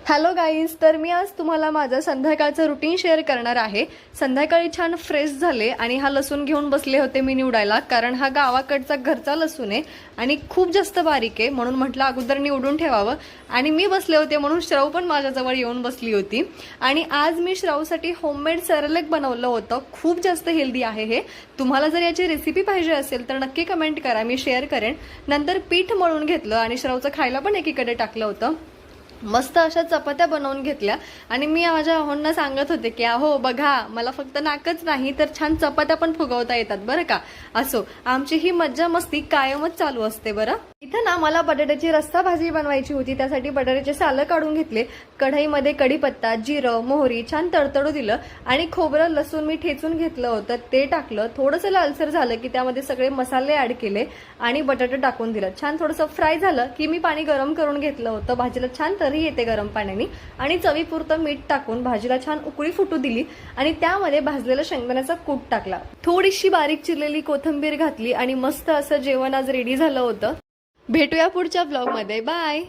Hello guys, तर मी आज तुम्हाला माझं संध्याकाळचं रुटीन शेअर करणार आहे। संध्याकाळी छान फ्रेश झाले आणि हा लसूण घेऊन बसले होते मी निवडायला, कारण हा गावाकडचा घरचा लसूण आहे आणि खूप जास्त बारीक आहे, म्हणून म्हटलं अगोदर निवडून ठेवावं। आणि मी बसले होते म्हणून श्रव पण माझ्याजवळ येऊन बसली होती। आणि आज मी श्रवसाठी होममेड सेरेलॅक बनवलं होतं। खूप जास्त हेल्दी आहे हे। तुम्हाला जर याची रेसिपी पाहिजे असेल तर नक्की कमेंट करा, मी शेअर करेन। नंतर पीठ मळून घेतलं आणि श्रवचं खायला पण एकीकडे टाकलं होतं। मस्त अशा चपात्या बनवून घेतल्या आणि मी माझ्या अहोंना सांगत होते की अहो बघा, मला फक्त नाकच नाही तर छान चपात्या पण फुगवता येतात बरं का। असो, आमची ही मज्जा मस्ती कायमच चालू असते बरं। इथं ना मला बटाट्याची रस्सा भाजी बनवायची होती, त्यासाठी बटाट्याचे सालं काढून घेतले। कढईमध्ये कढीपत्ता, जिरं, मोहरी छान तडतडू दिलं आणि खोबरं लसूण मी ठेचून घेतलं होतं ते टाकलं। थोडंसं लालसर झालं की त्यामध्ये सगळे मसाले ऍड केले आणि बटाटे टाकून दिलं। छान थोडंसं फ्राय झालं की मी पाणी गरम करून घेतलं होतं। भाजीला छान तरी येते गरम पाण्याने आणि चवीपुरतं मीठ टाकून भाजीला छान उकळी फुटू दिली आणि त्यामध्ये भाजलेला शेंगदाण्याचा कूट टाकला। थोडीशी बारीक चिरलेली कोथिंबीर घातली आणि मस्त असं जेवण आज रेडी झालं होतं। भेटूया पुढच्या ब्लॉगमध्ये, बाय।